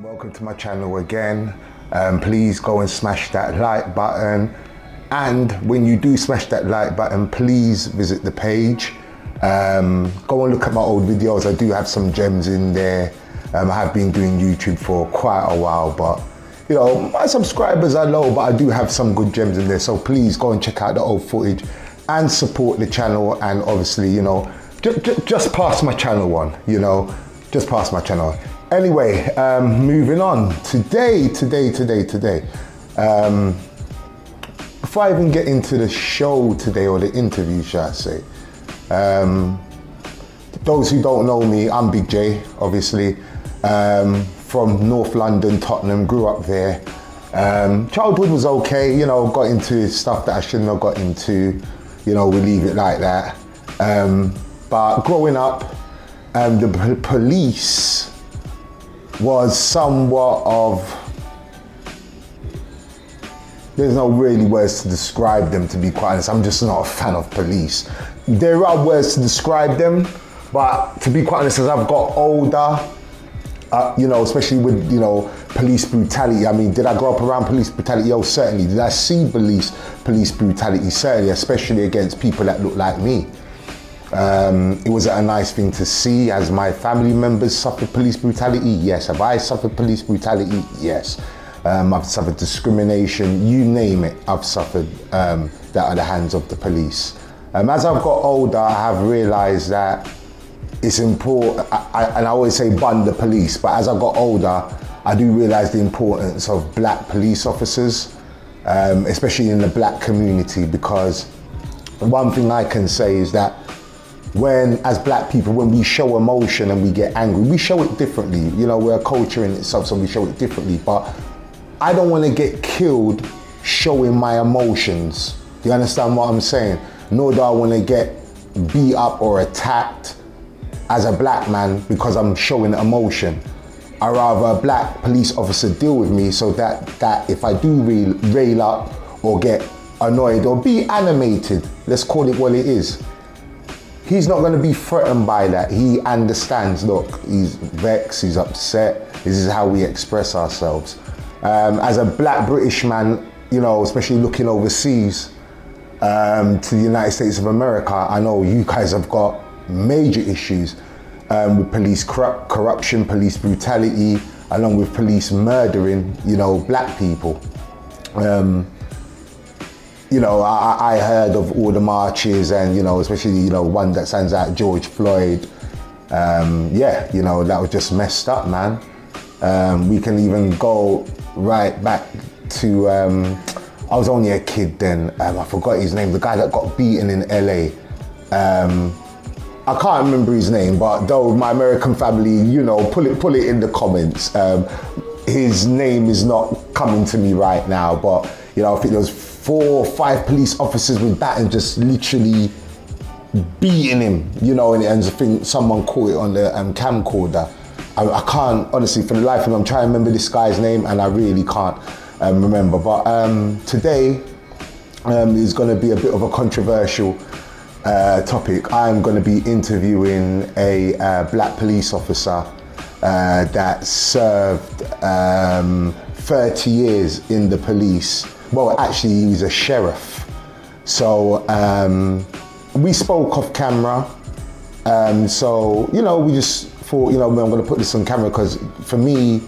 Welcome to my channel again. Please go and smash that like button, and when you do smash that like button, please visit the page. Go and look at my old videos. I do have some gems in there. I have been doing YouTube for quite a while, but you know, my subscribers are low, but I do have some good gems in there. So please go and check out the old footage and support the channel. And obviously, you know, just pass my channel on, you know, just pass my channel on. Anyway, moving on. Today, before I even get into the show today, or the interview, shall I say, those who don't know me, I'm Big J, obviously, from North London, Tottenham, grew up there. Childhood was okay, you know, got into stuff that I shouldn't have got into, you know, we leave it like that. But growing up, the police was somewhat of, there's no really words to describe them, to be quite honest. I'm just not a fan of police. There are words to describe them, but to be quite honest, as I've got older, you know, especially with, you know, police brutality. I mean, did I grow up around police brutality? Oh, certainly. Did I see police brutality? Certainly, especially against people that look like me. It was a nice thing to see. As my family members suffered police brutality? Yes. Have I suffered police brutality? Yes. I've suffered discrimination, you name it, I've suffered that at the hands of the police. As I've got older, I have realized that it's important, and I always say bun the police, but as I got older, I do realize the importance of black police officers, especially in the black community, because one thing I can say is that as black people, when we show emotion and we get angry, we show it differently. You know, we're a culture in itself, so we show it differently, but I don't want to get killed showing my emotions. Do you understand what I'm saying? Nor do I want to get beat up or attacked as a black man because I'm showing emotion. I rather a black police officer deal with me so that if I do rail up or get annoyed or be animated, let's call it what it is, he's not going to be threatened by that. He understands, look, he's vexed, he's upset, this is how we express ourselves. As a black British man, you know, especially looking overseas to the United States of America, I know you guys have got major issues with police corruption, police brutality, along with police murdering, you know, black people. You know, I heard of all the marches and, you know, especially, you know, one that stands out, George Floyd. Yeah, you know, that was just messed up, man. We can even go right back to, I was only a kid then, I forgot his name, the guy that got beaten in LA. I can't remember his name, but though my American family, you know, pull it in the comments. His name is not coming to me right now, but, you know, I think there was 4 or 5 police officers with that and just literally beating him, you know, and I think someone caught it on the camcorder. I can't, honestly, for the life of me, I'm trying to remember this guy's name and I really can't remember. But today is going to be a bit of a controversial topic. I'm going to be interviewing a black police officer that served 30 years in the police. Well, actually, he was a sheriff. So we spoke off camera. So, you know, we just thought, you know, I'm going to put this on camera because for me,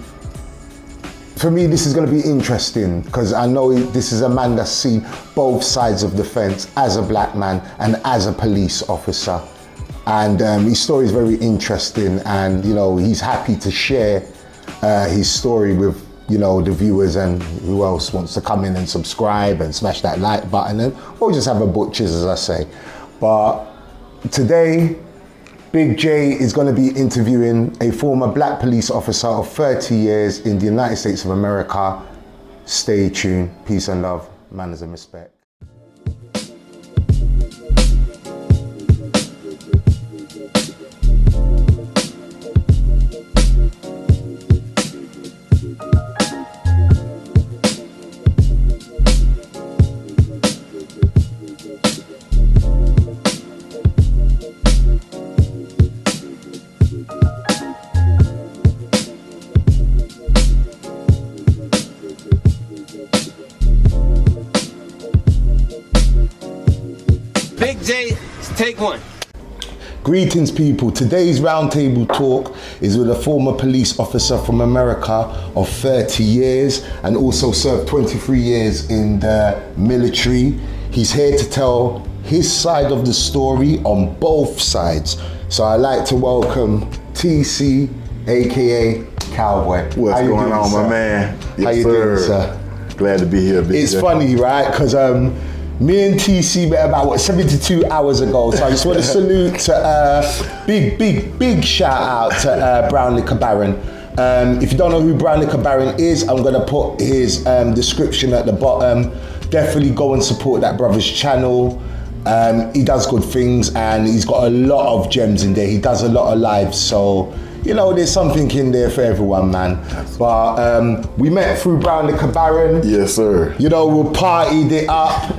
this is going to be interesting because I know this is a man that's seen both sides of the fence as a black man and as a police officer. And his story is very interesting, and, you know, he's happy to share his story with, you know, the viewers and who else wants to come in and subscribe and smash that like button, and we'll just have a butchers, as I say. But today, Big J is going to be interviewing a former black police officer of 30 years in the United States of America. Stay tuned. Peace and love, manners and respect. Take one. Greetings, people. Today's roundtable talk is with a former police officer from America of 30 years and also served 23 years in the military. He's here to tell his side of the story on both sides. So I'd like to welcome TC, aka Cowboy. What's going on, my man? Yes, How you doing, sir? Glad to be here, It's funny, right? Because me and TC met about 72 hours ago. So I just want to salute to big shout out to Brownlee Cabaret. If you don't know who Brownlee Cabaret is, I'm gonna put his description at the bottom. Definitely go and support that brother's channel. He does good things and he's got a lot of gems in there. He does a lot of lives, so you know there's something in there for everyone, man. But we met through Brownlee Cabaret. Yes, sir. You know, we partied it up.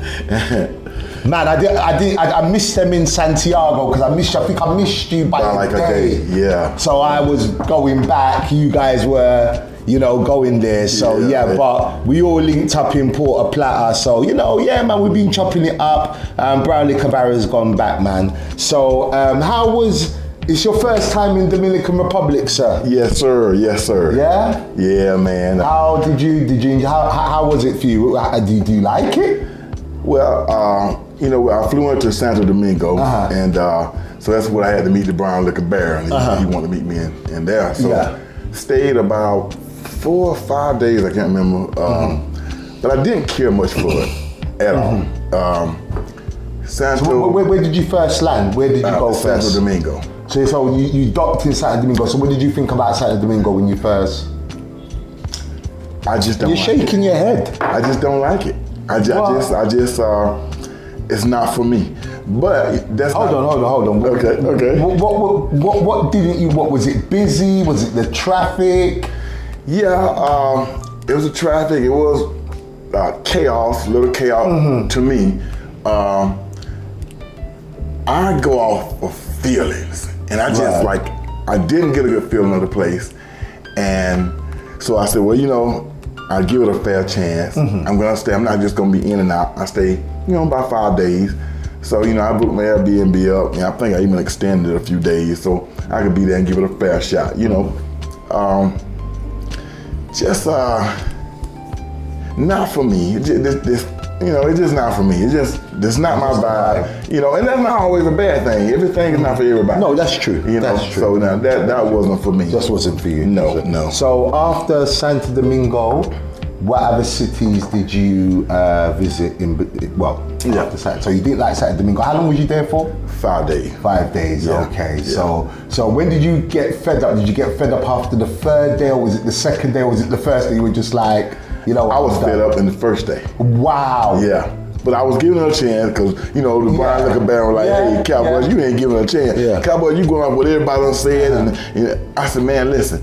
Man, I missed them in Santiago because I think I missed you by like a day. Yeah. So I was going back. You guys were, you know, going there. So yeah, but we all linked up in Puerto Plata. So you know, yeah, man, we've been chopping it up. Brownlee Cabaret has gone back, man. So it's your first time in Dominican Republic, sir? Yes, sir. Yes, sir. Yeah? Yeah, man. How was it for you? Do you like it? Well, you know, I flew into Santo Domingo, and so that's where I had to meet the Brownlee Cabaret, and he wanted to meet me in there. So stayed about 4 or 5 days, I can't remember, but I didn't care much for it at all. So where did you first land? Where did you go first? Santo Domingo. So you docked in Santo Domingo. So what did you think about Santo Domingo when you first? I just don't. You're shaking your head. I just don't like it. I just it's not for me. But that's hold on. Okay. What didn't you? What was it? Busy? Was it the traffic? Yeah, it was the traffic. It was chaos, little chaos to me. I go off of feelings, and I just I didn't get a good feeling of the place, and so I said, well, you know, I'll give it a fair chance. I'm gonna stay. I'm not just gonna be in and out. I stay, you know, about 5 days. So you know, I booked my Airbnb up, and I think I even extended it a few days so I could be there and give it a fair shot. You know, not for me. You know, it's just not for me. It's not my vibe. You know, and that's not always a bad thing. Everything is not for everybody. No, that's true. You know, that's true. So now that wasn't for me. Just wasn't for you. No. So after Santo Domingo, what other cities did you visit after Santo? So you didn't like Santo Domingo. How long was you there for? 5 days. 5 days, yeah. Okay. Yeah. So when did you get fed up? Did you get fed up after the 3rd day, or was it the 2nd day, or was it the 1st day you were just like, you know? I was fed up in the 1st day. Wow. Yeah. But I was giving her a chance because, you know, the Brownlee Cabaret was like, hey, Cowboy, you ain't giving her a chance. Yeah. Cowboy, you going off what everybody done said. And I said, man, listen,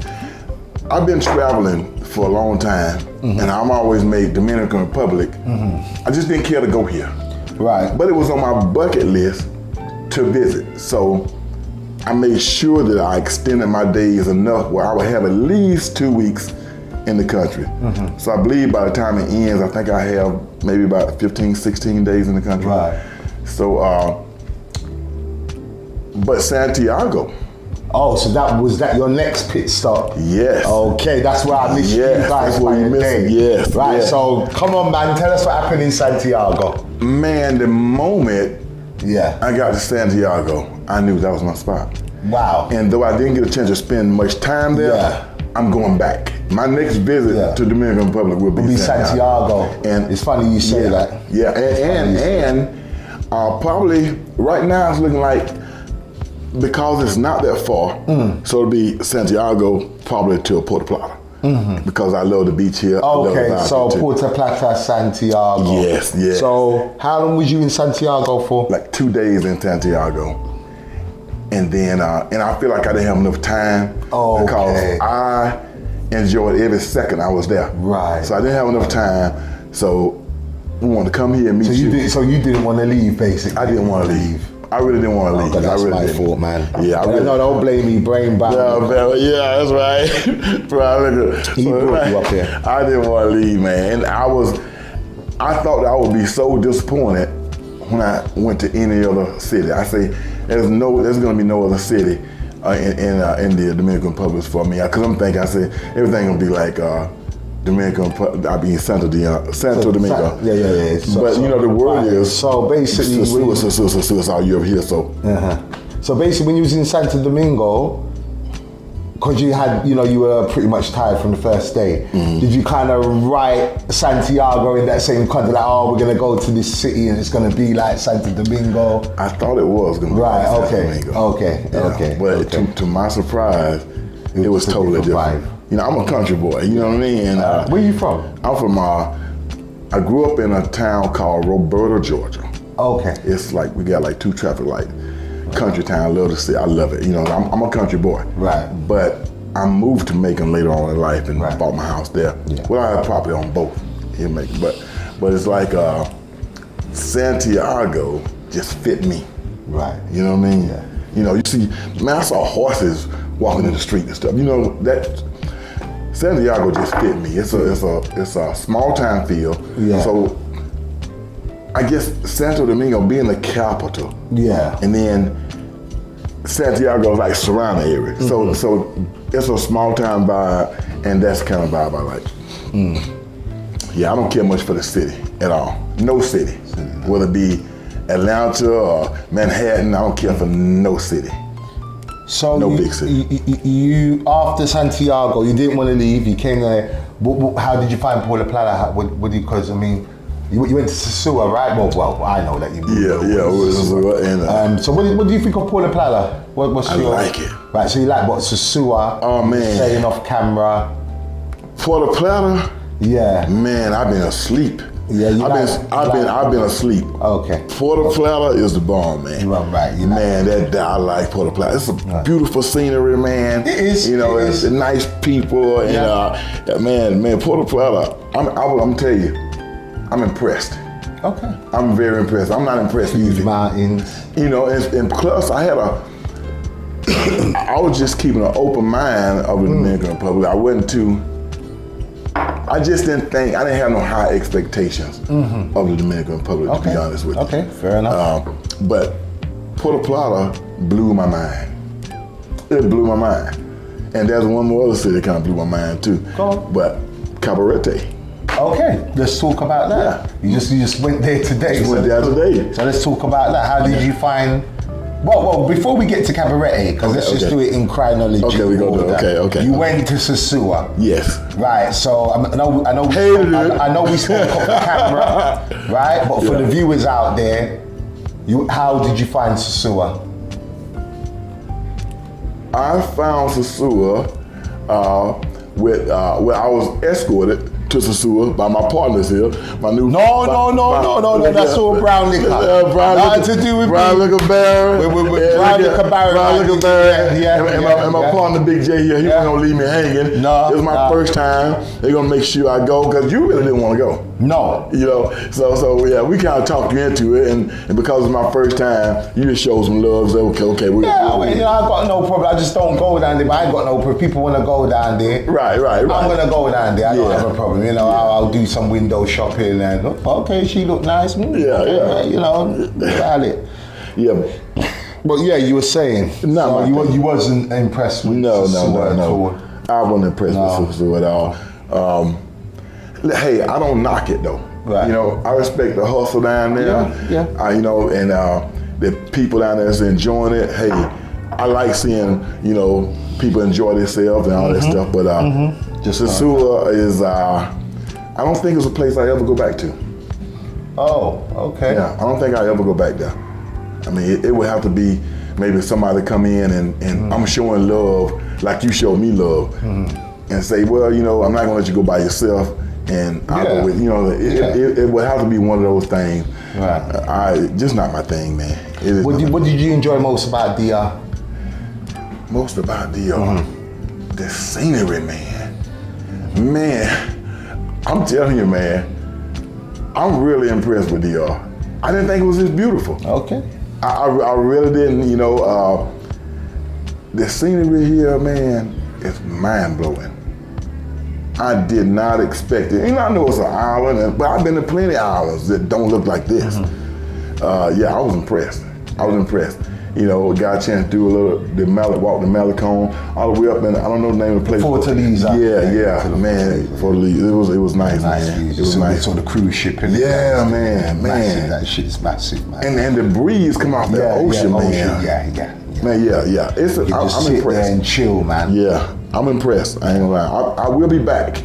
I've been traveling for a long time, and I'm always made Dominican Republic. I just didn't care to go here. Right. But it was on my bucket list to visit. So I made sure that I extended my days enough where I would have at least 2 weeks in the country. So I believe by the time it ends, I think I have maybe about 15, 16 days in the country. Right. So, but Santiago. Oh, so was that your next pit stop? Yes. Okay, that's where I missed you guys that's where you missed it. Yes. Right, yes. So come on, man, tell us what happened in Santiago. Man, the moment I got to Santiago, I knew that was my spot. Wow. And though I didn't get a chance to spend much time there, I'm going back. My next visit to Dominican Republic will be Santiago. And it's funny you say that. Yeah, and probably right now it's looking like, because it's not that far, so it'll be Santiago probably to Puerto Plata. Because I love the beach here. Okay, so Puerto Plata, Santiago. Yes. So how long was you in Santiago for? Like 2 days in Santiago. And then, and I feel like I didn't have enough time because I enjoyed every second I was there. Right. So I didn't have enough time. So we wanted to come here and meet you. So you didn't want to leave, basically? I didn't want to leave. I really didn't want to leave. That's my fault, man. Yeah, no, don't blame me, brain bad. Yeah, that's right. He brought you up here. I didn't want to leave, man. And I thought I would be so disappointed when I went to any other city. I say there's gonna be no other city in the Dominican Republic for me. Cause I'm thinking, I say everything gonna be like Dominican. I mean Santo Domingo. Yeah. So, but you know the word is so basically it's all you ever hear. So. So basically, when you was in Santo Domingo, because you were pretty much tired from the first day, did you kind of write Santiago in that same context, like, oh, we're going to go to this city and it's going to be like Santo Domingo? I thought it was going to be like Santo Domingo. Okay. But to my surprise, it was totally different. You know, I'm a country boy, you know what I mean? And, where you from? I'm from, I grew up in a town called Roberta, Georgia. Okay. It's like, we got like 2 traffic lights. Country town, I love the city, I love it. You know, I'm a country boy. Right. But I moved to Macon later on in life and bought my house there. Yeah. Well, I had property on both in Macon, but it's like Santiago just fit me. Right. You know what I mean? Yeah. You know, you see, man, I saw horses walking in the street and stuff. You know, that Santiago just fit me. It's a small town feel. Yeah. So I guess Santo Domingo being the capital. Yeah. And then Santiago is like surrounding area. So it's a small town vibe, and that's the kind of vibe I like. Yeah, I don't care much for the city at all. No city. Whether it be Atlanta or Manhattan, I don't care for no city. So no big city. You after Santiago, you didn't want to leave. You came there. How did you find Puerto Plata? Because I mean, you went to Sosua, right? Well, I know that you moved. Yeah. So what do you think of Puerto Plata? What's I like it. Right. So you like what Sosua? Oh man. Staying off camera. Puerto Plata. Yeah. Man, I've been asleep. Yeah, I've been asleep. Okay. Puerto Plata is the bomb, man. You are right. I like Puerto Plata. It's a beautiful scenery, man. It is. You know, it's nice people, and man, Puerto Plata. I'm telling you, I'm impressed. Okay. I'm very impressed. I'm not impressed easy. Mountains. You know, and plus I was just keeping an open mind of the Dominican Republic. I just didn't have no high expectations of the Dominican Republic, to be honest with you. Okay, fair enough. But Puerto Plata blew my mind. It blew my mind. And there's one more other city that kind of blew my mind too. Go on. But Cabarete. Okay, let's talk about that. Yeah. You just went there today. Went there today. So let's talk about that. How did you find? Well, before we get to Cabarete, because let's just do it in chronology. Okay, we go do it. Okay. You went to Sosua. Yes. Right. So I know we spoke off the camera, right? But for the viewers out there, how did you find Sosua? I found Sosua where I was escorted to Sosua by my partners here. My new No, that's all brown liquor. Nothing to do with brown liquor Baron. Brown liquor Baron. And my partner Big J here, he wasn't gonna leave me hanging. No, it was my first time. They're gonna make sure I go, because you really didn't want to go. No. You know, so yeah, we kind of talked you into it, and because it's my first time, you just showed some love. So okay, I got no problem. I just don't go down there, but I ain't got no problem. People want to go down there. Right. I'm gonna go down there. I don't have a problem. You know, I'll do some window shopping and okay, she look nice. You know, valid. Yeah. But yeah, you were saying you wasn't impressed with Sosua at all. I wasn't impressed with Sosua at all. Hey, I don't knock it though. Right. You know, I respect the hustle down there. Yeah. You know, and the people down there is enjoying it. Hey, I like seeing, you know, people enjoy themselves and all that stuff. But Sosua is, I don't think it's a place I ever go back to. Oh, okay. Yeah, I don't think I ever go back there. I mean, it would have to be maybe somebody come in and I'm showing love like you showed me love, and say, well, you know, I'm not gonna let you go by yourself, and I'll go with, you know, it would have to be one of those things. Right. Just not my thing, man. What did you enjoy most about DR? Most about DR, the scenery, man. Man, I'm telling you, man, I'm really impressed with DR. I didn't think it was this beautiful. Okay. I really didn't, you know. The scenery here, man, is mind-blowing. I did not expect it. You know, I know it's an island, but I've been to plenty of islands that don't look like this. Yeah, I was impressed. I was impressed. You know, got a chance to do a little, walk the Malecon, all the way up, and I don't know the name of the place. Fortaleza. Yeah, man, Fortaleza. It was nice, man. It was nice. On the cruise ship, innit? Yeah, man. That shit is massive, man. And the breeze come off the ocean, man. Yeah. Man, yeah. I'm sit impressed. There and chill, man. Yeah, I'm impressed. I ain't gonna lie. I will be back.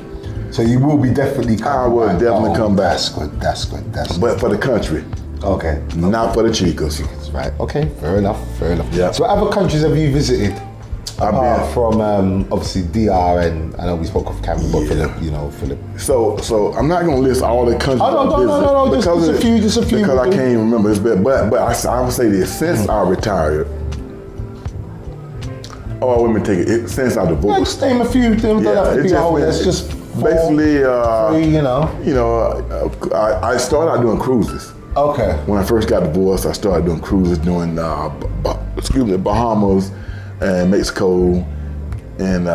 So you will be definitely coming back. I will definitely come back. That's good. But for the country. Okay. Not for the Chicas. Right. Okay. Fair enough. Yeah. So what other countries have you visited? I've been from obviously DR, and I know we spoke of Cameroon, but for the So I'm not gonna list all the countries. No. Just a few. Because I can't even remember. But I would say this: since I retired. Oh, let me take it. Since I divorced. Just name a few. Don't have to be all. That's just basically. three, I started out doing cruises. Okay. When I first got divorced, I started doing cruises, doing Bahamas and Mexico and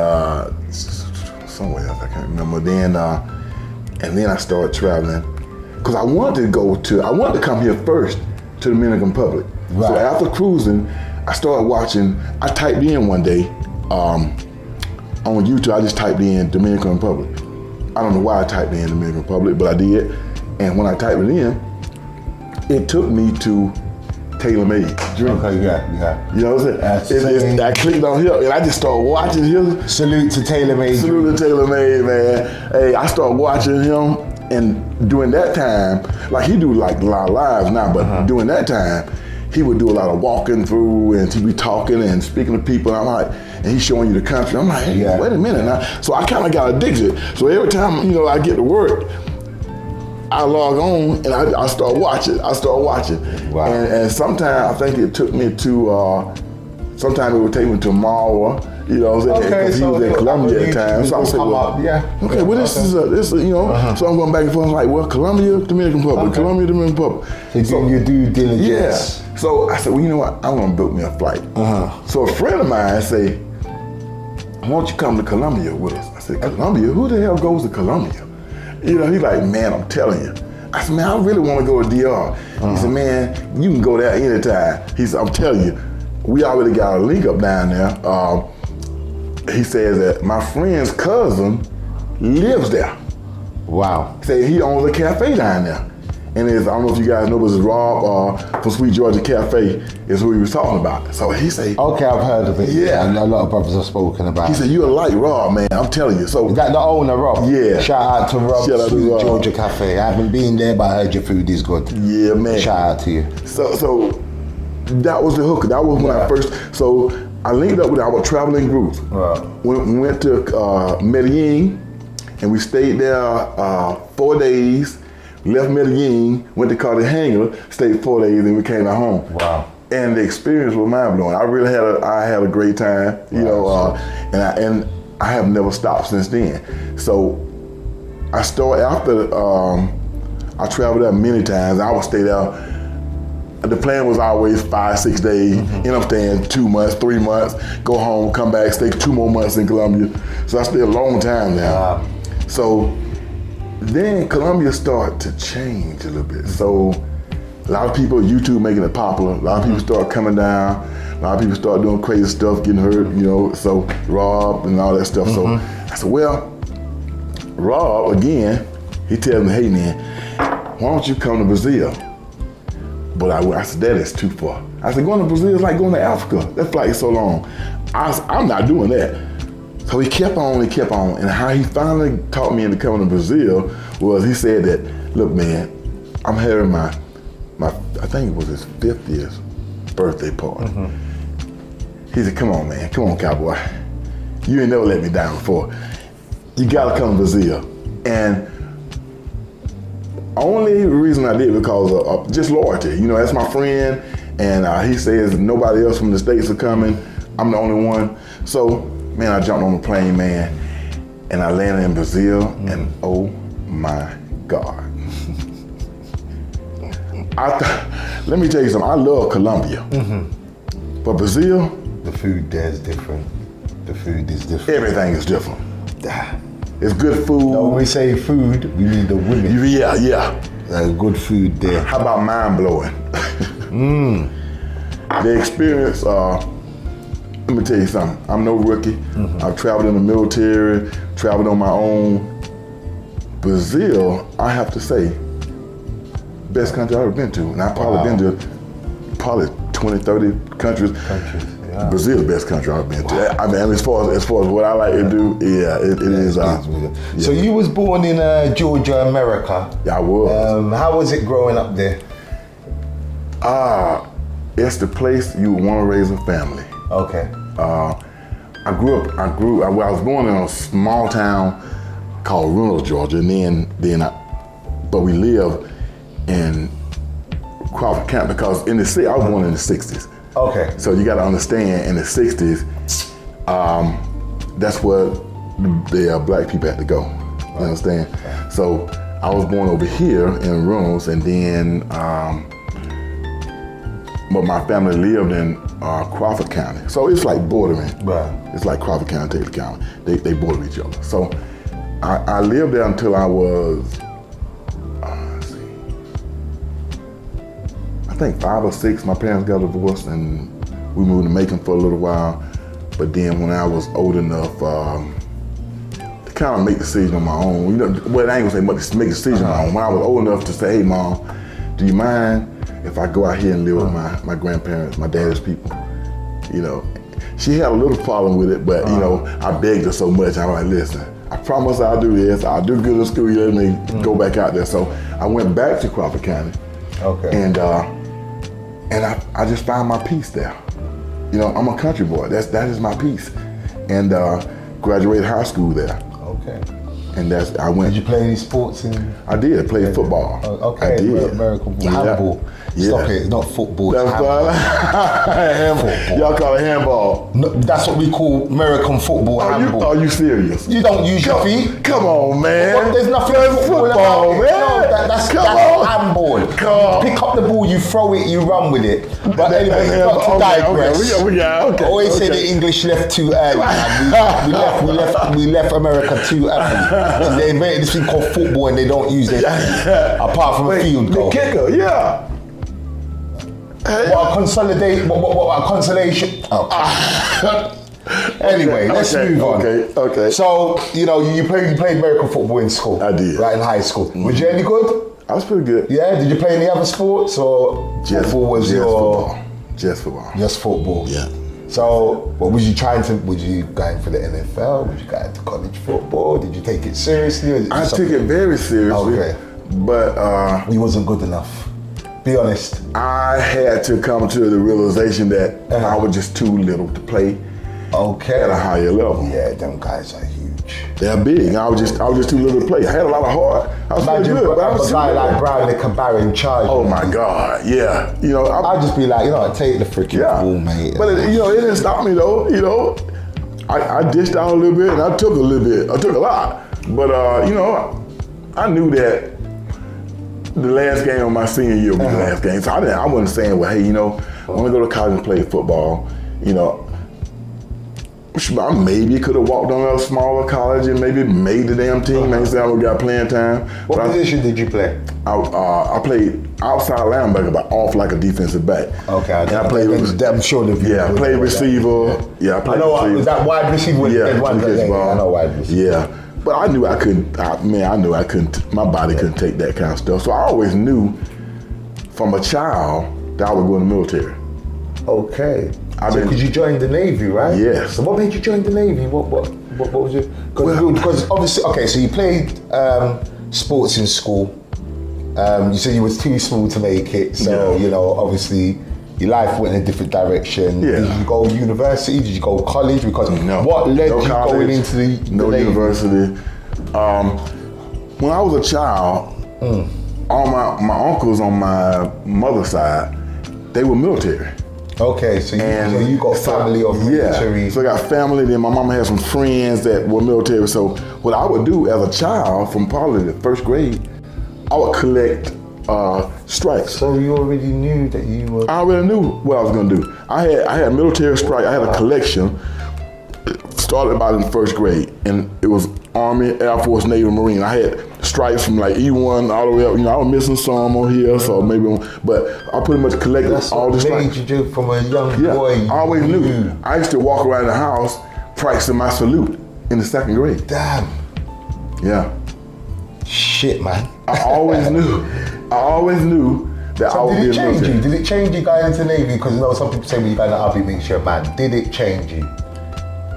somewhere else I can't remember. Then and then I started traveling because I wanted to come here first to the Dominican Republic. Right. So after cruising, I started watching. I typed in one day on YouTube. I just typed in Dominican Republic. I don't know why I typed in Dominican Republic, but I did. And when I typed it in, it took me to tailor-made drinks. Okay, yeah. You know what I'm saying? I clicked on here and I just started watching him. Salute to tailor-made. Salute to tailor-made, man. Hey, I started watching him, and during that time, like he do like a lot of lives now, but during that time, he would do a lot of walking through and he'd be talking and speaking to people. And I'm like, and he's showing you the country. I'm like, hey, wait a minute now. So I kind of got addicted. So every time, I get to work, I log on and I start watching. Wow. And sometimes I think it took me to, sometimes it would take me to Marwa, you know what I'm saying? Because he was in Colombia at the time. So I said, okay, well this is, so I'm going back and forth. I'm like, well, Colombia, Dominican Republic, Colombia, Dominican Republic. So you do due diligence. Yeah. So I said, well, you know what? I'm going to book me a flight. So a friend of mine said, why don't you come to Colombia with us? I said, Colombia? Who the hell goes to Colombia? He's like, man, I'm telling you. I said, man, I really want to go to DR. He said, man, you can go there anytime. He said, I'm telling you, we already got a link up down there. He says that my friend's cousin lives there. Wow. Say he owns a cafe down there. And I don't know if you guys know, but it's Rob from Sweet Georgia Cafe is who he was talking about. So he say, okay, I've heard of it. Yeah. A lot of brothers have spoken about it. He said, you're like Rob, man, I'm telling you. So is that the owner, Rob? Yeah. Shout out to Rob, Shout out to Sweet Rob. Georgia Cafe. I haven't been there, but I heard your food is good. Yeah, man. Shout out to you. So that was the hook. That was when I first, so I linked up with our traveling group. Right. We went to Medellin, and we stayed there 4 days. Left Medellin, went to Cartagena, stayed 4 days, and we came back home. Wow. And the experience was mind blowing. I really had a great time, and I have never stopped since then. So I started after I traveled there many times. I would stay there. The plan was always 5-6 days. End up staying 2 months, 3 months, go home, come back, stay 2 more months in Colombia. So I stayed a long time now. Wow. So then Colombia started to change a little bit. So a lot of people, YouTube making it popular. A lot of people start coming down. A lot of people start doing crazy stuff, getting hurt, so Rob and all that stuff. So I said, well, Rob, again, he tells me, hey man, why don't you come to Brazil? But I said, that is too far. I said, going to Brazil is like going to Africa. That flight is so long. I'm not doing that. So he kept on, and how he finally talked me into coming to Brazil was he said that, look man, I'm having my I think it was his 50th birthday party. He said, come on man, come on cowboy. You ain't never let me down before. You gotta come to Brazil. And only reason I did because of just loyalty. That's my friend, and he says nobody else from the States are coming. I'm the only one. So, man, I jumped on the plane, man, and I landed in Brazil, and oh my God. Let me tell you something, I love Colombia, but Brazil? The food there is different. The food is different. Everything is different. It's good food. Now, when we say food, we mean the women. Yeah. Good food there. How about mind-blowing? The experience, let me tell you something. I'm no rookie. I've traveled in the military, traveled on my own. Brazil, I have to say, best country I've ever been to. And I've probably been to 20, 30 countries. Yeah. Brazil's the best country I've been to. I mean, as far as what I like to do, it is. So you was born in Georgia, America. Yeah, I was. How was it growing up there? It's the place you want to raise a family. Okay. I was born in a small town called Reynolds, Georgia, and but we lived in Crawford County because I was born in the 60s. Okay. So you got to understand, in the 60s, that's where the black people had to go. You understand? Okay. So I was born over here in Reynolds, and then, but my family lived in Crawford County. So it's like bordering. Right. It's like Crawford County, Taylor County. They border each other. So I lived there until I was, I think 5 or 6. My parents got divorced and we moved to Macon for a little while. But then when I was old enough to kind of make decisions on my own, well, I ain't gonna say make decisions on my own. When I was old enough to say, hey Mom, do you mind if I go out here and live with my grandparents, my daddy's people? She had a little problem with it, but I begged her so much. I was like, listen, I promise I'll do this. I'll do good in school. You let me go back out there. So I went back to Crawford County. Okay. And I just found my peace there. I'm a country boy. That is my peace. And graduated high school there. Okay. And I went. Did you play any sports? I did. I played football. Okay. I did. American handball. Yeah. Stop it. It's not football. It's handball. Y'all call it handball. No, that's what we call American football. Handball. Are you serious? You don't use your feet. Come on, man. Well, there's nothing football, man. No, that's handball. Pick up the ball, you throw it, you run with it. But anyway, not to digress. Okay. Always say the English left too early. We left America too early. They invented this thing called football and they don't use it apart from a field goal. The kicker, yeah. What a consolation. Anyway, let's move on. Okay. So, you played American football in school. I did. Right, in high school. Mm-hmm. Was you any good? I was pretty good. Yeah, did you play any other sports or football was your... Just football. Just football. Yeah. So, was you going for the NFL? Was you going to college football? Did you take it seriously? I took it very seriously. Okay. But... you wasn't good enough. Be honest. I had to come to the realization that I was just too little to play at a higher level. Yeah, them guys are huge. They're big. I was just too little to play. I had a lot of heart. I was pretty good, but I was a guy like Brown and Cabarete in charge. Oh my God, yeah. I'd just be like, take the freaking ball, mate. But it didn't stop me though. I dished out a little bit and I took a little bit. I took a lot. But I knew that the last game of my senior year was the last game. So I wasn't saying, well, hey, I want to go to college and play football. I maybe could have walked on a smaller college and maybe made the damn team. Maybe say I got playing time. What position did you play? I played outside linebacker, but off like a defensive back. Okay. And I played. I'm sure the view. Yeah, I played receiver. Yeah, I played receiver. Was that wide receiver? Yeah, I know wide receiver. Yeah. But I knew I couldn't, my body couldn't take that kind of stuff. So I always knew from a child that I would go in the military. Okay. Because you joined the Navy, right? Yes. So what made you join the Navy? What was your, because obviously, okay, so you played sports in school. You said you was too small to make it. So, obviously, your life went in a different direction. Yeah. Did you go to university? Did you go to college? Because what led you going into the Navy? University. When I was a child, all my uncles on my mother's side, they were military. Okay, so you got family of military. Yeah, so I got family, then my mama had some friends that were military. So what I would do as a child, from probably the first grade, I would collect stripes. So you already knew that you were... I already knew what I was gonna do. I had military stripes. I had a collection. Started about in the first grade, and it was Army, Air Force, Navy, Marine. I had stripes from like E1 all the way up. You know, I was missing some on here, so maybe, but I pretty much collected all the stripes. That's what made you do from a young boy. I always knew. I used to walk around the house practicing my salute in the 2nd grade. Damn. Yeah. Shit, man. I always knew that I would be in the military. Did it change you going into the Navy? Because you know some people say when you go in the Army, it makes you a man. Did it change you?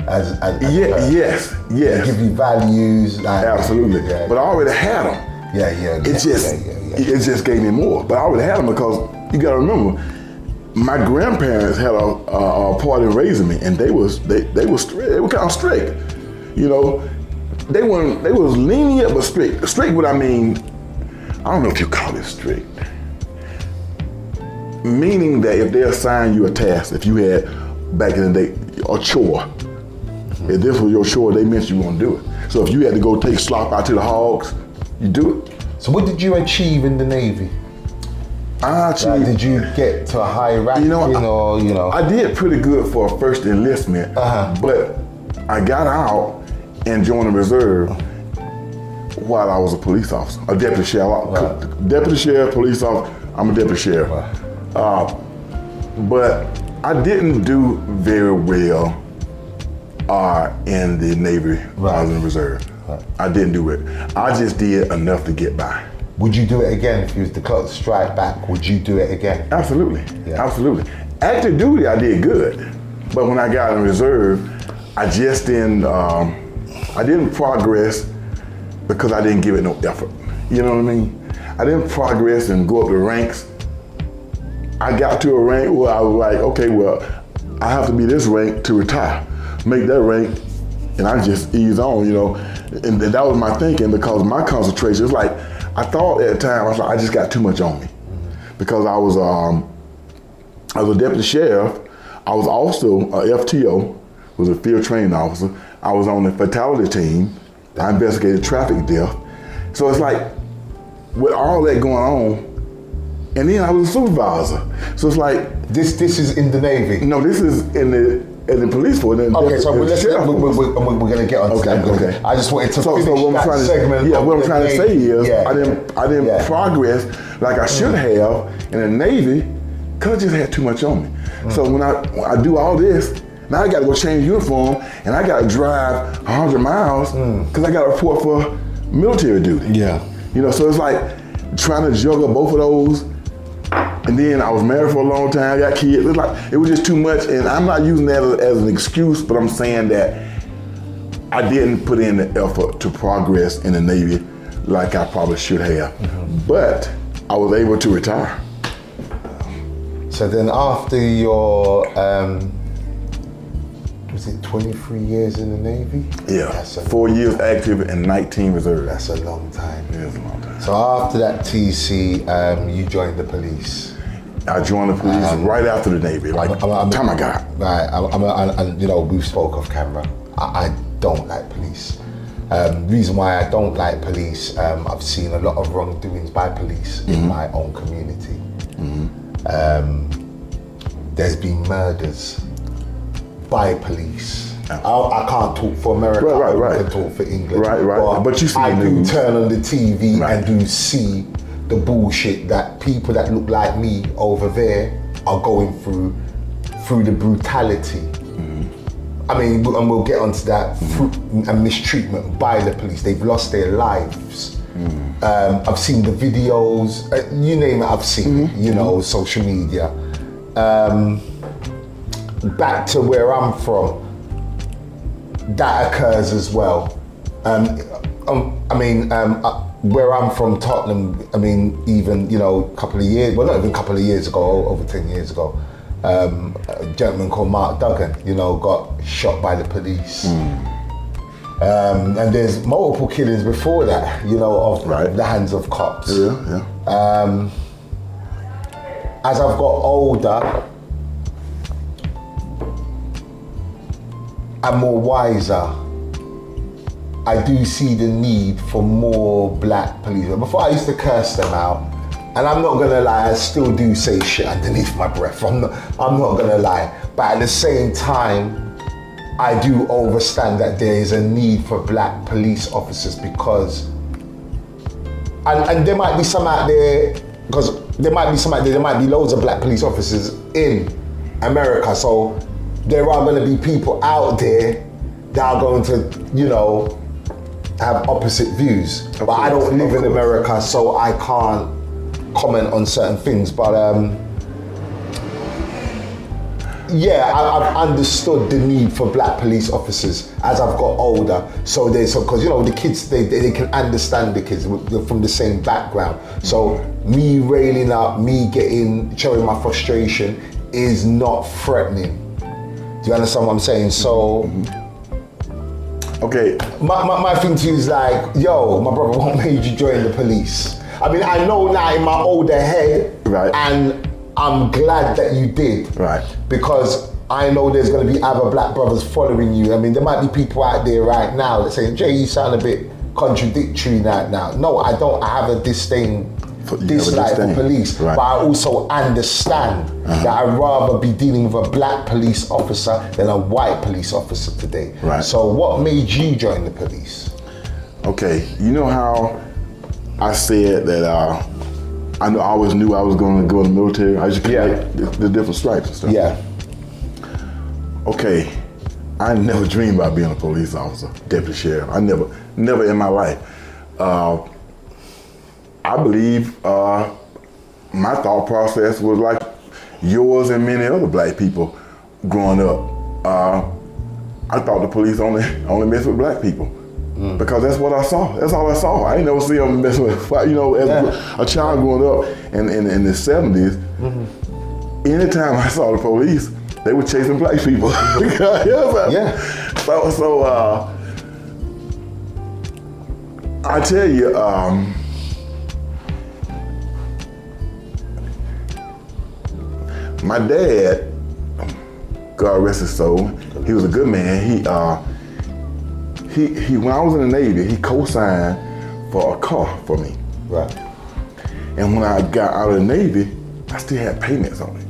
Yes. Give you values. Like, absolutely. Yeah. But I already had them. It just gave me more. But I already had them because you got to remember, my grandparents had a part in raising me, and they were strict. They were kind of strict. You know, they was lenient but strict. Strict, what I mean, I don't know if you call it strict. Meaning that if they assign you a task, if you had back in the day a chore, if this was your chore, they meant you were gonna do it. So if you had to go take slop out to the hogs, you do it. So what did you achieve in the Navy? Did you get to a high ranking I did pretty good for a first enlistment, but I got out and joined the reserve while I was a police officer, a deputy sheriff. Right. Deputy sheriff, police officer, I'm a deputy sheriff. Right. But I didn't do very well in the Navy while I was in the reserve. Right. I didn't do it. I just did enough to get by. Would you do it again if you was to strike back? Would you do it again? Absolutely, absolutely. Active duty, I did good, but when I got in reserve, I just didn't. I didn't progress because I didn't give it no effort. You know what I mean? I didn't progress and go up the ranks. I got to a rank where I was like, okay, well, I have to be this rank to retire. Make that rank, and I just ease on, you know. And that was my thinking, because my concentration, it's like, I thought at the time, I was like, I just got too much on me. Because I was a deputy sheriff. I was also a FTO, was a field training officer. I was on the fatality team. I investigated traffic death. So it's like, with all that going on, and then I was a supervisor. So it's like, This is in the Navy? No, this is in the police force. Okay, so we're going to get on to that. Okay. I just wanted to finish that segment. Yeah, what I'm trying to say is, yeah. I didn't progress like I should have in the Navy, because I just had too much on me. So when I do all this, now I got to go change uniform, and I got to drive 100 miles because I got to report for military duty. Yeah. You know, so it's like trying to juggle both of those. And then I was married for a long time, got kids. It was just too much, and I'm not using that as an excuse, but I'm saying that I didn't put in the effort to progress in the Navy like I probably should have. But I was able to retire. So then after your, was it 23 years in the Navy? Yeah, 4 years active and 19 reserve. That's a long time. It is a long time. So after that TC, you joined the police. I joined the police right after the Navy, time I got. Right, and you know, we've spoke off camera. I don't like police. Reason why I don't like police, I've seen a lot of wrongdoings by police in my own community. There's been murders by police. I can't talk for America, I can talk for England. But you see I the do news. turn on the TV and do see the bullshit that people that look like me over there are going through the brutality. I mean, and we'll get onto that, and mistreatment by the police. They've lost their lives. I've seen the videos, you name it, I've seen it, you know, social media. Back to where I'm from, that occurs as well. Where I'm from, Tottenham, I mean, even, you know, a couple of years, well, not even a couple of years ago, over 10 years ago, a gentleman called Mark Duggan, you know, got shot by the police. And there's multiple killings before that, you know, of the hands of cops. As I've got older and more wiser, I do see the need for more black policemen. Before I used to curse them out, and I'm not gonna lie, I still do say shit underneath my breath. I'm not gonna lie, but at the same time, I do understand that there is a need for black police officers, because and there might be some out there, because there might be loads of black police officers in America, so there are going to be people out there that are going to, you know, have opposite views. But I don't live in America, so I can't comment on certain things. But yeah, I've understood the need for black police officers as I've got older. So because you know the kids, they can understand the kids from the same background. So me railing up, showing my frustration is not threatening. Do you understand what I'm saying? So. Okay. My thing to you is like, yo, my brother, what made you join the police? I mean, I know now in my older head, right, and I'm glad that you did, right, because I know there's going to be other black brothers following you. I mean, there might be people out there right now that saying, Jay, you sound a bit contradictory now. No, I don't. I have a dislike for police, right, but I also understand that I'd rather be dealing with a black police officer than a white police officer today. Right. So what made you join the police? Okay, you know how I said that I always knew I was going to go in the military. I just collect the different stripes and stuff. Yeah. Okay, I never dreamed about being a police officer, deputy sheriff. I never in my life. I believe my thought process was like yours and many other black people growing up. I thought the police only mess with black people because that's what I saw. That's all I saw. I ain't never see them mess with, you know, as a child growing up in the 70s. Anytime I saw the police, they were chasing black people. Yeah. So I tell you, my dad, God rest his soul, he was a good man. He when I was in the Navy, he co-signed for a car for me. Right. And when I got out of the Navy, I still had payments on it.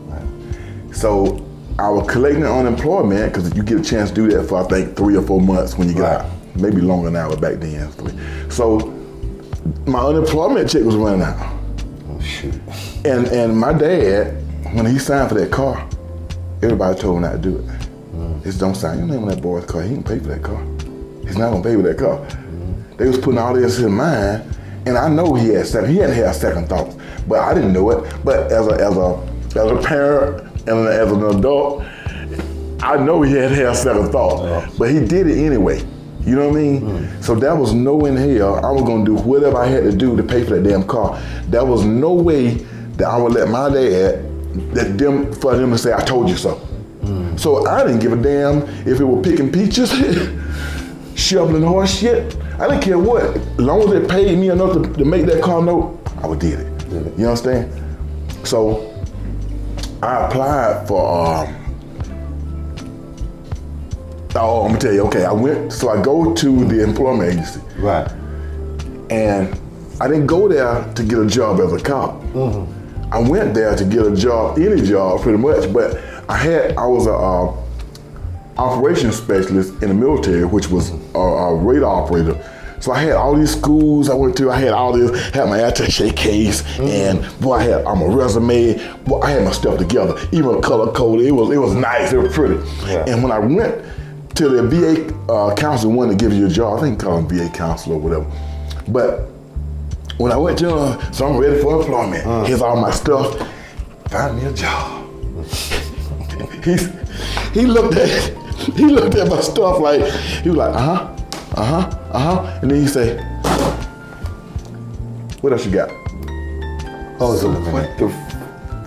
Right. So I was collecting unemployment, because you get a chance to do that for I think 3 or 4 months when you get out. Maybe longer now, but back then, 3. So my unemployment check was running out. Oh shoot. And my dad, when he signed for that car, everybody told him not to do it. Just don't sign your name on that boy's car. He can pay for that car. He's not gonna pay for that car. They was putting all this in mind, and I know he had second thoughts, but I didn't know it. But as a parent and as an adult, I know he had second thoughts, but he did it anyway. You know what I mean? So that was no in hell I was gonna do whatever I had to do to pay for that damn car. There was no way that I would let my dad, for them to say, I told you so. So I didn't give a damn if it were picking peaches, shoveling horse shit. I didn't care what. As long as it paid me enough to make that car note, I would did it. You understand? So I applied for, I'm gonna tell you, okay, I go to the employment agency. Right. And I didn't go there to get a job as a cop. I went there to get a job, any job pretty much, but I was a operations specialist in the military, which was a radar operator. So I had all these schools I went to, I had all this, had my attaché case, and boy, I'm a resume, boy, I had my stuff together, even color coded, it was nice, it was pretty. Yeah. And when I went to the VA counselor, one that gives you a job, I think call him VA counselor or whatever. But when I went to him, so I'm ready for employment. Here's all my stuff, find me a job. He looked at my stuff like, he was like, and then he say, what else you got? Hold on a minute.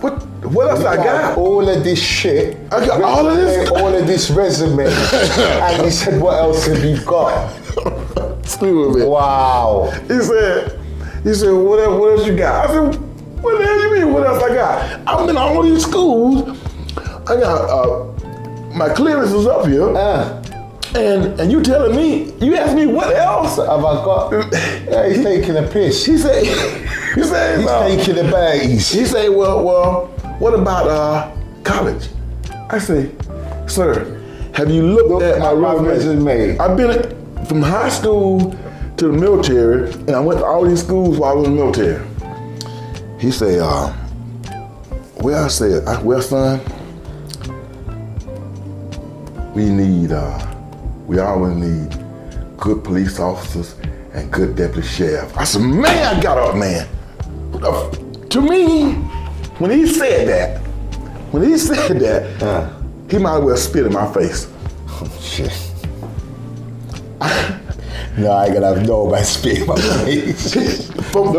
What else I got? All of this shit. I got all of this? All of this resume. And he said, what else have you got? Stupid. Wow. He said, what else you got? I said, what the hell you mean, what else I got? I'm in all these schools. I got, my clearance is up here. And you telling me, you asked me what else have I got? Yeah, he's taking a piss. He said, he's taking the bags. He said, well, what about college? I say, sir, have you looked at my resume? I've been from high school to the military, and I went to all these schools while I was in the military. He said, well, son, we always need good police officers and good deputy sheriff. I said, man, I got up, man. To me, when he said that, he might as well spit in my face. Oh, shit. No, I ain't gonna have nobody spit in my face. But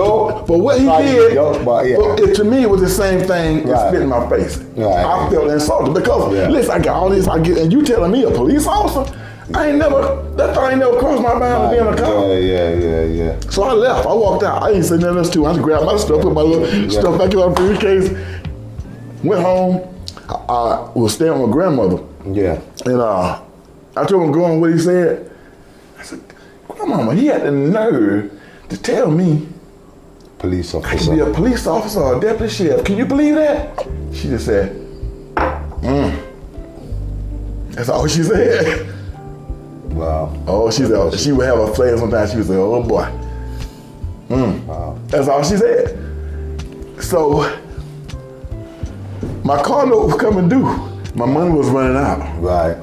what he did, to me, it was the same thing as spit in my face. Right. I felt insulted because, listen, I got all this, and you telling me a police officer? That thought ain't never crossed my mind to be in a cop. Yeah. So I left, I walked out. I ain't say nothing else too. I just grabbed my stuff, put my little stuff back in my briefcase, went home. I was staying with my grandmother. Yeah. And I told him going what he said. I said, Grandmama, he had the nerve to tell me police officer. I could be a police officer or a deputy sheriff. Can you believe that? She just said, That's all she said. Wow. Oh, she would have a flair sometimes. She would say, oh boy. Wow. That's all she said. So, my car note was coming due. My money was running out. Right.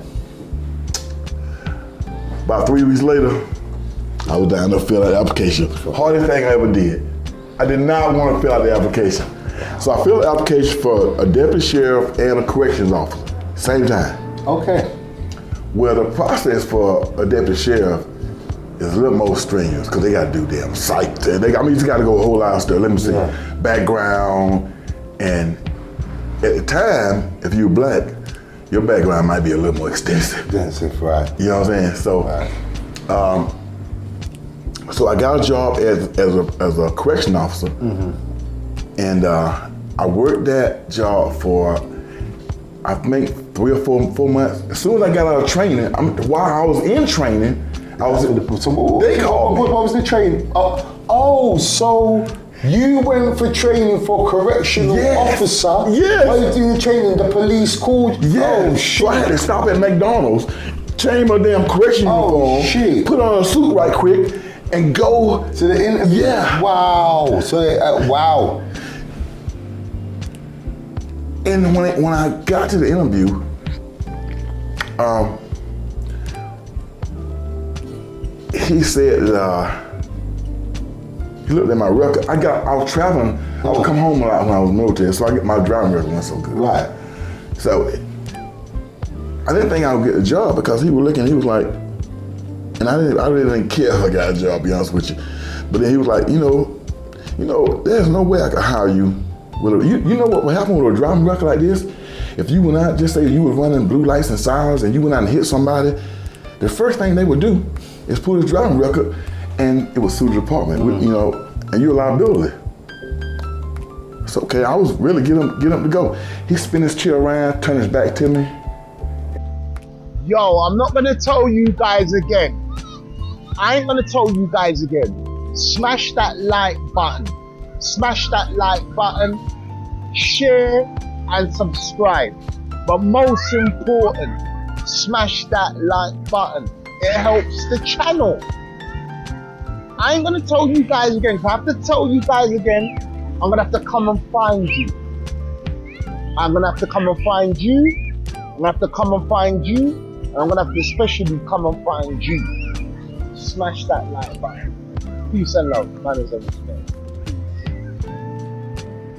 About 3 weeks later, I was down to fill out the application. Hardest thing I ever did. I did not want to fill out the application. So I filled the application for a deputy sheriff and a corrections officer, same time. Okay. Well, the process for a deputy sheriff is a little more strenuous because they got to do damn psych. You just got to go a whole lot of stuff. Let me see, background, and at the time, if you're black, your background might be a little more extensive. Right. You know what I'm saying? So, so I got a job as a correction officer, and I worked that job for I think 3 or 4 months. As soon as I got out of training, while I was in training, they called me. What was the training? So you went for training for correctional officer? Yes. While you doing the training, the police called you? Yes. Oh, shit. So I had to stop at McDonald's, change my damn correction uniform, put on a suit right quick, and go to the interview. Yeah. Wow. So wow. And when I got to the interview, he said, he looked at my record. I was traveling. I would come home a lot when I was military, so my driving record wasn't so good. Right. So I didn't think I would get a job because he was looking. He was like, and I really didn't care if I got a job, to be honest with you. But then he was like, you know, there's no way I could hire you. You know what would happen with a driving record like this? If you went out, just say you was running blue lights and sirens, and you went out and hit somebody, the first thing they would do is pull his driving record, and it would sue the department. You know, and you're a liability. So okay, I was really get him to go. He spin his chair around, turn his back to me. Yo, I'm not gonna tell you guys again. I ain't gonna tell you guys again. Smash that like button. Smash that like button, share and subscribe. But most important, smash that like button. It helps the channel. I ain't gonna tell you guys again. If I have to tell you guys again, I'm gonna have to come and find you. I'm gonna have to come and find you. I'm gonna have to come and find you. And I'm gonna have to especially come and find you. Smash that like button. Peace and love. Manners and respect.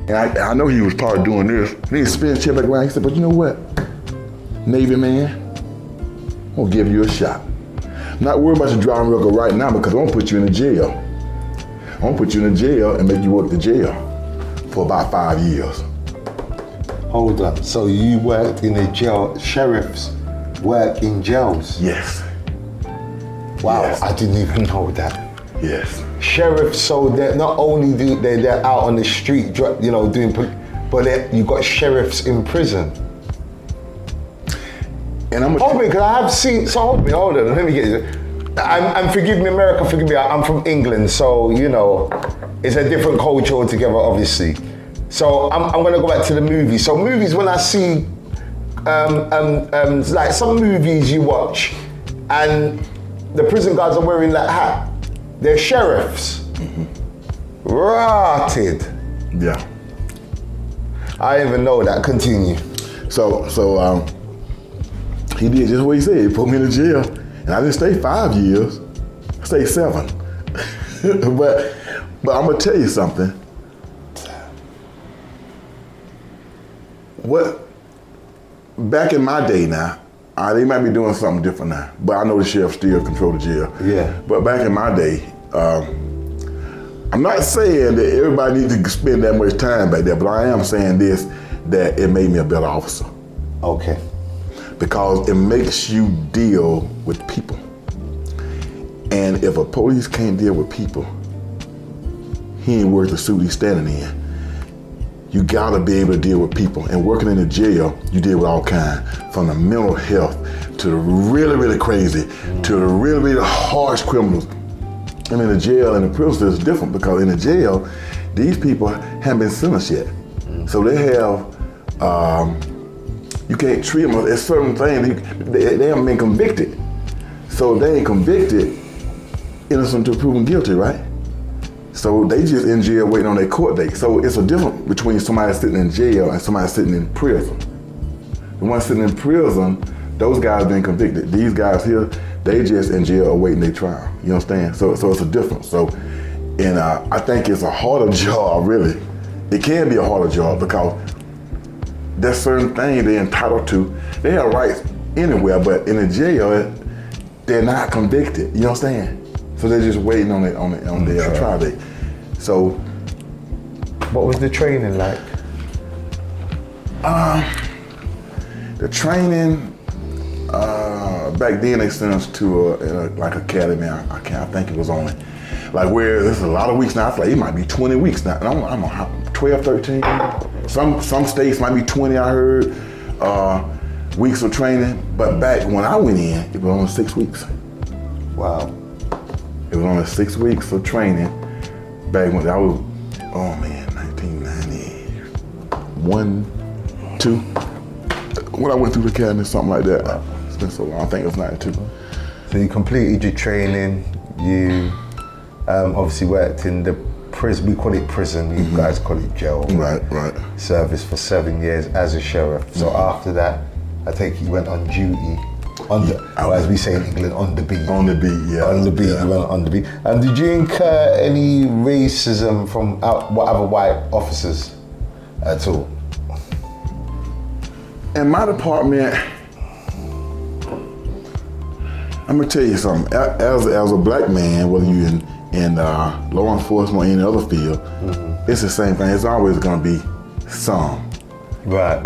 And I know he was part of doing this. And he spin his chair back around. He said, but you know what, Navy man, I'm gonna give you a shot. I'm not worried about your driving record right now because I'm gonna put you in the jail. I'm gonna put you in the jail and make you work the jail for about 5 years. Hold up, so you worked in a jail, sheriffs work in jails? Yes. Wow, Yes. I didn't even know that. Yes. Sheriffs, so they're not only they're out on the street, you know, doing, but you got sheriffs in prison. And I'm hold me, because I have seen. So hold on. Let me get you. And forgive me, America. Forgive me. I'm from England, so you know, it's a different culture altogether, obviously. So I'm gonna go back to the movies. So movies, when I see, like some movies you watch, and the prison guards are wearing that hat. They're sheriffs. Rotted. Yeah. I didn't even know that. Continue. So he did just what he said. He put me in the jail, and I didn't stay 5 years. I stayed 7. but I'm gonna tell you something. What? Back in my day now, they might be doing something different now, but I know the sheriff still control the jail. Yeah. But back in my day, I'm not saying that everybody needs to spend that much time back there, but I am saying this, that it made me a better officer. Okay. Because it makes you deal with people. And if a police can't deal with people, he ain't worth the suit he's standing in. You gotta be able to deal with people. And working in the jail, you deal with all kinds, from the mental health to the really, really crazy, to the really, really harsh criminals. And in the jail and the prison is different, because in the jail, these people haven't been sentenced yet. So they have, you can't treat them as certain things, they haven't been convicted. So they ain't convicted, innocent until proven guilty, right? So they just in jail waiting on their court date. So it's a difference between somebody sitting in jail and somebody sitting in prison. The ones sitting in prison, those guys been convicted. These guys here, they just in jail awaiting their trial. You understand? So it's a difference. So, and I think it's a harder job, really. It can be a harder job because there's certain things they're entitled to. They have rights anywhere, but in the jail, they're not convicted. You understand? So they're just waiting on their trial date. So, what was the training like? The training back then they sent us to like academy. I think it was only like where this is a lot of weeks now. I feel like it might be 20 weeks now. And I'm on 12, 13. Some states might be 20. I heard weeks of training. But back when I went in, it was only 6 weeks. Wow. It was only 6 weeks of training back when I was, 1991, 2. When I went through the academy, something like that. It's been so long, I think it was 92. So you completed your training, you obviously worked in the prison, we call it prison, you guys call it jail. Right. Service for 7 years as a sheriff. So after that, I think you went on duty. As we say in England, on the beat. On the beat, yeah. On the beat, you went on the beat. And did you incur any racism from other white officers at all? In my department, I'm gonna tell you something. As a black man, whether you in law enforcement or any other field, it's the same thing. It's always gonna be some. Right.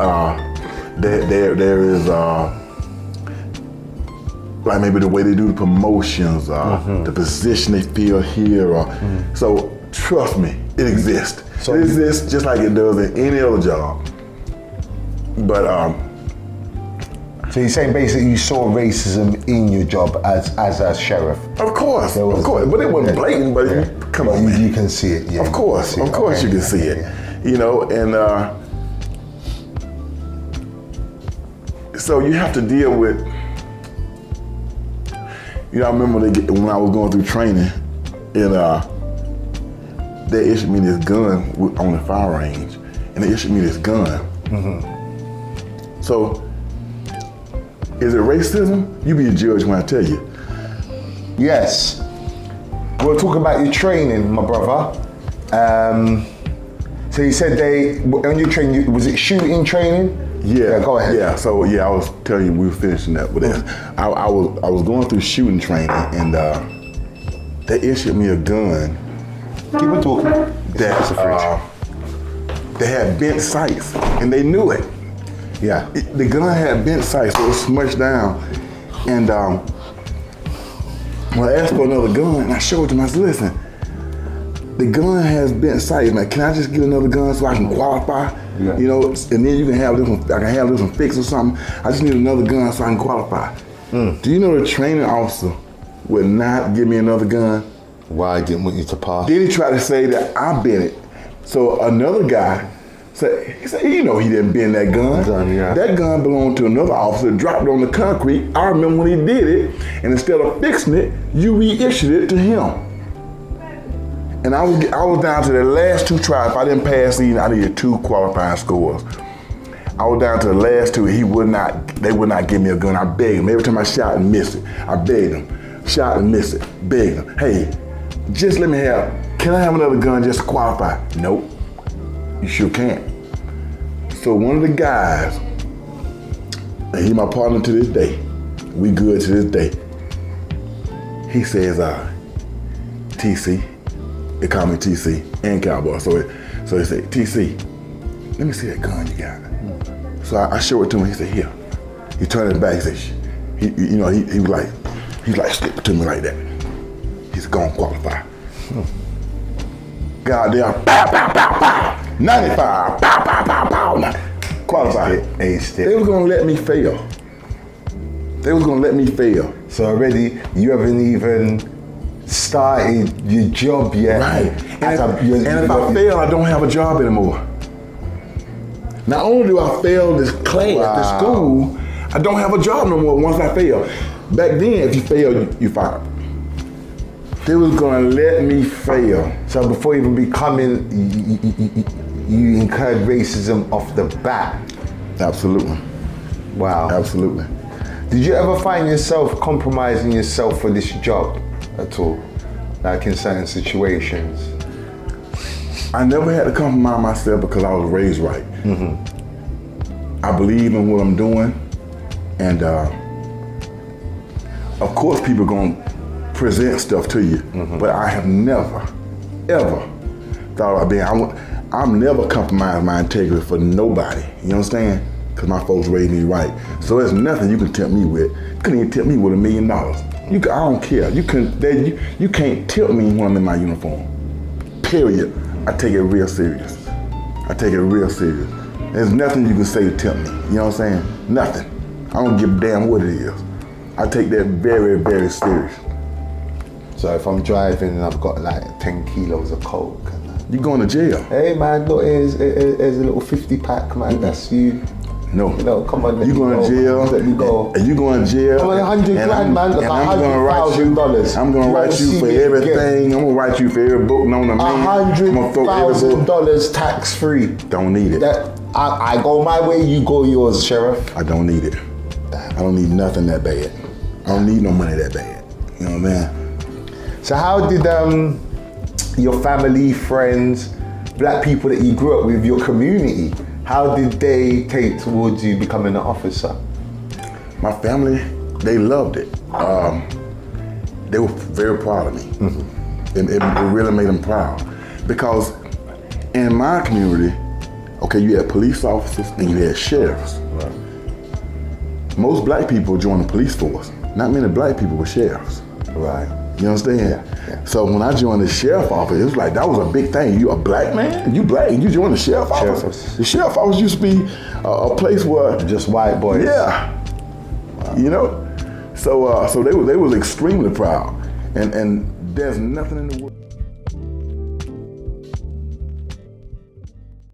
There is like maybe the way they do the promotions, the position they fill here, so trust me, it exists. So it exists just like it does in any other job. But so you're saying basically you saw racism in your job as a sheriff? Of course, but it wasn't blatant. But come on, man. You can see it. Yeah, of course, you can see it. Yeah. You know, and so you have to deal with. You know, I remember when I was going through training, and they issued me this gun on the fire range, and they issued me this gun. So, is it racism? You be a judge when I tell you. Yes. We'll talk about your training, my brother. So you said when you trained, was it shooting training? Yeah, go ahead. Yeah, so I was telling you we were finishing that with this. I was going through shooting training, and they issued me a gun. Keep it talking. That they had bent sights, and they knew it. Yeah. The gun had bent sights, so it was smushed down. And when I asked for another gun, I showed them, I said, listen, the gun has bent sights, man. Can I just get another gun so I can qualify? Yeah. You know, and then you can have this one, I can have this one fixed or something. I just need another gun so I can qualify. Do you know the training officer would not give me another gun? Why didn't want you to pass? Then he tried to say that I bent it. So another guy said, you know he didn't bend that gun. Yeah. That gun belonged to another officer, dropped it on the concrete. I remember when he did it, and instead of fixing it, you reissued it to him. And I was down to the last 2 tries. If I didn't pass these, I needed 2 qualifying scores. I was down to the last 2. They would not give me a gun. I begged him. Every time I shot and missed it, I begged him. Shot and missed it. Begged him. Hey, just let me have, can I have another gun just to qualify? Nope, you sure can't. So one of the guys, and he my partner to this day, we good to this day. He says, TC, they call me TC and Cowboy. So he said, TC, let me see that gun you got. So I showed it to him. He said, here. He turned it back. He said, he was like, stick it to me like that. He said, go on, qualify. Goddamn, pow, pow, pow, pow. 95, pow, pow, pow, pow. Qualify. Aced it. They was gonna let me fail. They was gonna let me fail. So already you haven't even started your job yet. Right. And if I fail, I don't have a job anymore. Not only do I fail this class, this school, I don't have a job no more once I fail. Back then, if you fail, you fired. They was gonna let me fail. So before even becoming, you incurred racism off the bat. Absolutely. Wow. Absolutely. Did you ever find yourself compromising yourself for this job at all? Like in certain situations? I never had to compromise myself because I was raised right. I believe in what I'm doing, and of course people gonna present stuff to you, but I have never, ever thought about being, I'm never compromised my integrity for nobody, you understand? Because my folks raised me right. So there's nothing you can tempt me with. You couldn't even tempt me with $1 million. I don't care. You can't tilt me when I'm in my uniform. Period. I take it real serious. I take it real serious. There's nothing you can say to tempt me. You know what I'm saying? Nothing. I don't give a damn what it is. I take that very, very serious. So if I'm driving and I've got like 10 kilos of coke, you going to jail. Hey man, look, here's a little 50 pack, man. That's you. No. You know, come on, you going to jail. Let me go. And you going to jail. I'm 100 grand, man. Look, $100,000. I'm going to write you for everything. I'm going to write you for every book known to me. $100,000 tax free. Don't need it. I go my way, you go yours, Sheriff. I don't need it. I don't need nothing that bad. I don't need no money that bad. You know what I mean? So how did your family, friends, black people that you grew up with, your community, how did they take towards you becoming an officer? My family, they loved it. They were very proud of me. It really made them proud. Because in my community, okay, you had police officers and you had sheriffs. Right. Most black people joined the police force. Not many black people were sheriffs. Right. You understand? Yeah. So when I joined the sheriff office, it was like, that was a big thing. You a black man? You black and you joined the sheriff office? The sheriff office used to be a place where... Just white boys. Yeah. Wow. You know? So they was extremely proud. And there's nothing in the world.